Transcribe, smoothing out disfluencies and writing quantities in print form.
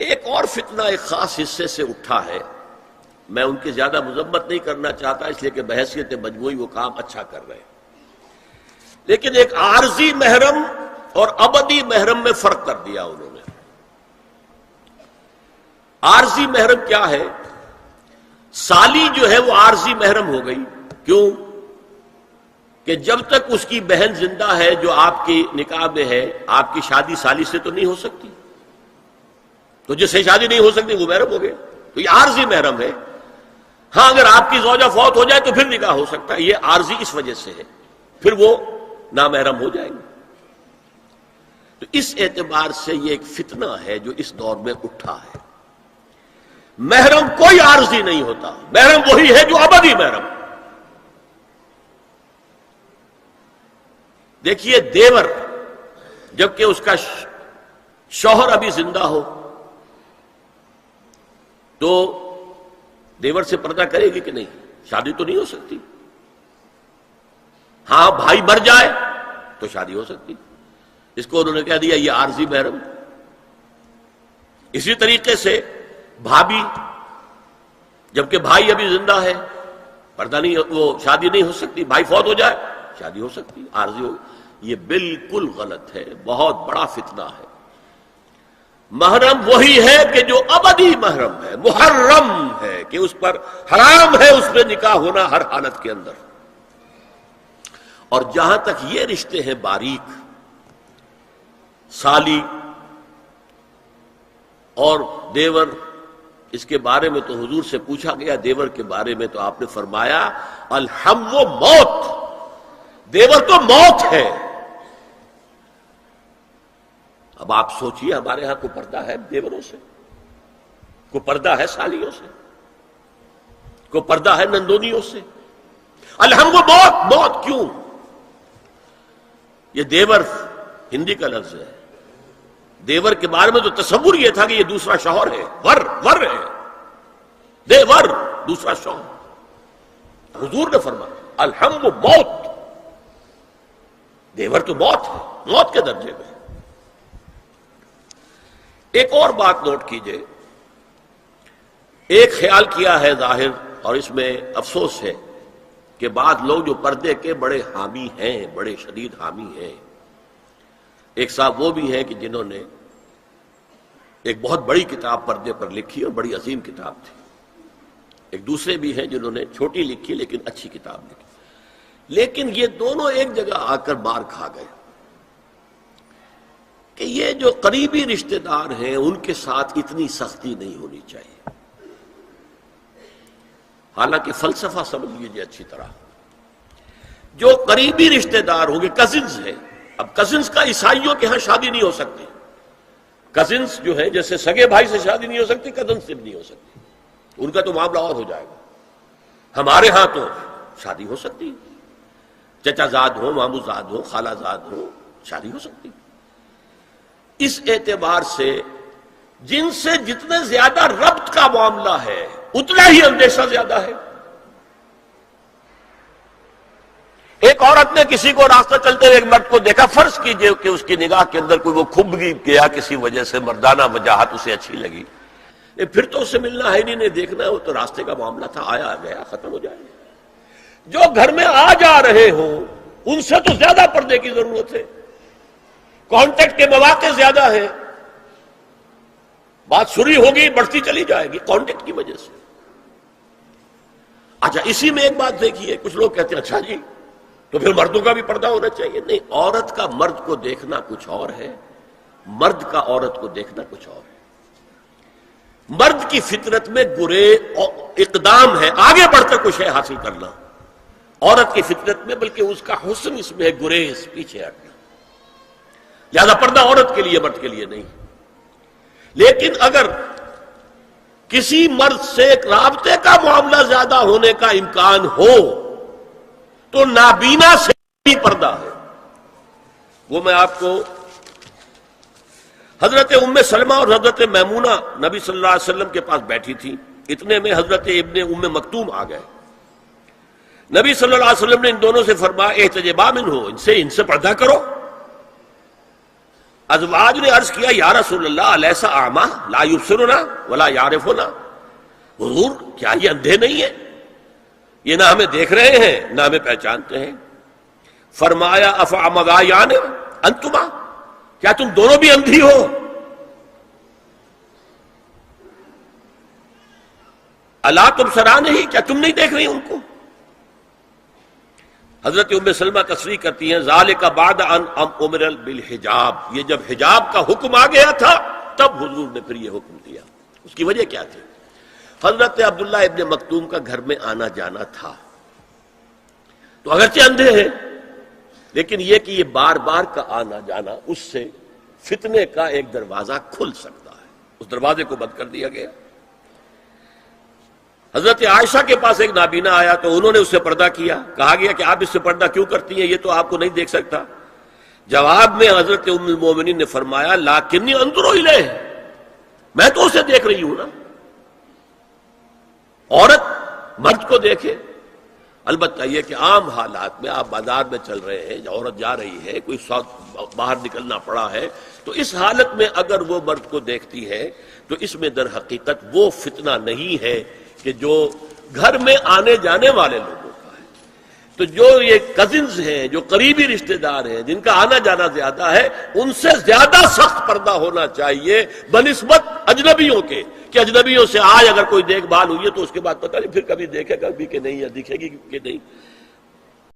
ایک اور فتنہ ایک خاص حصے سے اٹھا ہے، میں ان کی زیادہ مذمت نہیں کرنا چاہتا اس لیے کہ بحیثیت مجموعی وہ کام اچھا کر رہے ہیں، لیکن ایک عارضی محرم اور ابدی محرم میں فرق کر دیا انہوں نے۔ عارضی محرم کیا ہے؟ سالی جو ہے وہ عارضی محرم ہو گئی، کیوں کہ جب تک اس کی بہن زندہ ہے جو آپ کی نکاح میں ہے، آپ کی شادی سالی سے تو نہیں ہو سکتی، تو جس سے شادی نہیں ہو سکتی وہ محرم ہو گئے، تو یہ عارضی محرم ہے۔ ہاں اگر آپ کی زوجہ فوت ہو جائے تو پھر نکاح ہو سکتا ہے، یہ عارضی اس وجہ سے ہے، پھر وہ نامحرم ہو جائیں گے۔ تو اس اعتبار سے یہ ایک فتنہ ہے جو اس دور میں اٹھا ہے۔ محرم کوئی عارضی نہیں ہوتا، محرم وہی ہے جو ابدی محرم۔ دیکھیے دیور جبکہ اس کا شوہر ابھی زندہ ہو تو دیور سے پردہ کرے گی کہ نہیں؟ شادی تو نہیں ہو سکتی۔ ہاں بھائی مر جائے تو شادی ہو سکتی، اس کو انہوں نے کہہ دیا یہ عارضی محرم۔ اسی طریقے سے بھابھی جبکہ بھائی ابھی زندہ ہے، پردہ نہیں، وہ شادی نہیں ہو سکتی، بھائی فوت ہو جائے شادی ہو سکتی، عارضی ہو۔ یہ بالکل غلط ہے، بہت بڑا فتنہ ہے۔ محرم وہی ہے کہ جو ابدی محرم ہے، محرم ہے کہ اس پر حرام ہے اس پہ نکاح ہونا ہر حالت کے اندر۔ اور جہاں تک یہ رشتے ہیں باریک، سالی اور دیور، اس کے بارے میں تو حضور سے پوچھا گیا دیور کے بارے میں، تو آپ نے فرمایا الحم و موت، دیور تو موت ہے۔ اب آپ سوچئے ہمارے ہاں کو پردہ ہے دیوروں سے، کو پردہ ہے سالیوں سے، کو پردہ ہے نندونیوں سے؟ الحم و موت، موت کیوں؟ یہ دیور ہندی کا لفظ ہے، دیور کے بارے میں تو تصور یہ تھا کہ یہ دوسرا شوہر ہے، ور ہے، دیور دوسرا شوہر۔ حضور نے فرمایا الحم و موت، دیور تو موت ہے، موت کے درجے میں۔ ایک اور بات نوٹ کیجئے، ایک خیال کیا ہے ظاہر، اور اس میں افسوس ہے کہ بعض لوگ جو پردے کے بڑے حامی ہیں، بڑے شدید حامی ہیں، ایک صاحب وہ بھی ہیں کہ جنہوں نے ایک بہت بڑی کتاب پردے پر لکھی اور بڑی عظیم کتاب تھی، ایک دوسرے بھی ہیں جنہوں نے چھوٹی لکھی لیکن اچھی کتاب لکھی، لیکن یہ دونوں ایک جگہ آ کر مار کھا گئے کہ یہ جو قریبی رشتہ دار ہیں ان کے ساتھ اتنی سختی نہیں ہونی چاہیے۔ حالانکہ فلسفہ سمجھ لیجیے اچھی طرح، جو قریبی رشتہ دار ہوں گے، کزنز ہیں، اب کزنز کا عیسائیوں کے ہاں شادی نہیں ہو سکتی، کزنز جو ہے جیسے سگے بھائی سے شادی نہیں ہو سکتی، کزنز سے بھی نہیں ہو سکتی، ان کا تو معاملہ اور ہو جائے گا۔ ہمارے ہاں تو شادی ہو سکتی، چچا زاد ہو، مامو زاد ہو، خالہ زاد ہو، شادی ہو سکتی۔ اس اعتبار سے جن سے جتنے زیادہ ربط کا معاملہ ہے اتنا ہی اندیشہ زیادہ ہے۔ ایک عورت نے کسی کو راستہ چلتے ہوئے ایک مرد کو دیکھا، فرض کیجئے کہ اس کی نگاہ کے اندر کوئی وہ کھب گیا کسی وجہ سے، مردانہ وجاہت اسے اچھی لگی، پھر تو اسے ملنا ہے نہیں دیکھنا ہے، وہ تو راستے کا معاملہ تھا، آیا گیا ختم ہو جائے گا۔ جو گھر میں آ جا رہے ہوں ان سے تو زیادہ پردے کی ضرورت ہے، کانٹیکٹ کے مواقع زیادہ ہیں، بات سری ہوگی بڑھتی چلی جائے گی کانٹیکٹ کی وجہ سے۔ اچھا اسی میں ایک بات دیکھیے، کچھ لوگ کہتے ہیں اچھا جی تو پھر مردوں کا بھی پردہ ہونا چاہیے۔ نہیں، عورت کا مرد کو دیکھنا کچھ اور ہے، مرد کا عورت کو دیکھنا کچھ اور ہے۔ مرد کی فطرت میں گرے اقدام ہے، آگے بڑھ کر کچھ ہے حاصل کرنا، عورت کی فطرت میں بلکہ اس کا حسن اس میں ہے گریز، پیچھے ہٹنا، لہذا پردہ عورت کے لیے مرد کے لیے نہیں۔ لیکن اگر کسی مرد سے ایک رابطے کا معاملہ زیادہ ہونے کا امکان ہو تو نابینا سے بھی پردہ ہے۔ وہ میں آپ کو حضرت ام سلمہ اور حضرت میمونہ نبی صلی اللہ علیہ وسلم کے پاس بیٹھی تھی، اتنے میں حضرت ابن ام مکتوم آ گئے۔ نبی صلی اللہ علیہ وسلم نے ان دونوں سے فرمایا احتجبا منہ، ان سے پردہ کرو۔ ازواج نے عرض کیا یا رسول اللہ الیس اعمی لا یبصرنا ولا یعرفنا، حضور کیا یہ اندھے نہیں ہیں؟ یہ نہ ہمیں دیکھ رہے ہیں نہ ہمیں پہچانتے ہیں۔ فرمایا افعمغایان انتما، کیا تم دونوں بھی اندھی ہو؟ الا تبصران ہی، کیا تم نہیں دیکھ رہی ان کو؟ حضرت ام سلمہ تصریح کرتی ہیں ذالک بعد ان امر بالحجاب، یہ جب حجاب کا حکم آ گیا تھا تب حضور نے پھر یہ حکم دیا۔ اس کی وجہ کیا تھی؟ حضرت عبداللہ ابن مکتوم کا گھر میں آنا جانا تھا، تو اگرچہ اندھے ہیں لیکن یہ کہ یہ بار بار کا آنا جانا اس سے فتنے کا ایک دروازہ کھل سکتا ہے، اس دروازے کو بند کر دیا گیا۔ حضرت عائشہ کے پاس ایک نابینا آیا تو انہوں نے اس سے پردہ کیا، کہا گیا کہ آپ اس سے پردہ کیوں کرتی ہیں، یہ تو آپ کو نہیں دیکھ سکتا۔ جواب میں حضرت ام المومنین نے فرمایا لاکنی انظر الیہ، میں تو اسے دیکھ رہی ہوں نا۔ عورت مرد کو دیکھے، البتہ یہ کہ عام حالات میں آپ بازار میں چل رہے ہیں، عورت جا رہی ہے، کوئی باہر نکلنا پڑا ہے، تو اس حالت میں اگر وہ مرد کو دیکھتی ہے تو اس میں در حقیقت وہ فتنہ نہیں ہے کہ جو گھر میں آنے جانے والے لوگوں کا ہے۔ تو جو یہ کزنز ہیں، جو قریبی رشتہ دار ہیں، جن کا آنا جانا زیادہ ہے، ان سے زیادہ سخت پردہ ہونا چاہیے بنسبت اجنبیوں کے، کہ اجنبیوں سے آج اگر کوئی دیکھ بھال ہوئی ہے تو اس کے بعد پتہ نہیں پھر کبھی دیکھے گا بھی کہ نہیں یا دکھے گی کہ نہیں۔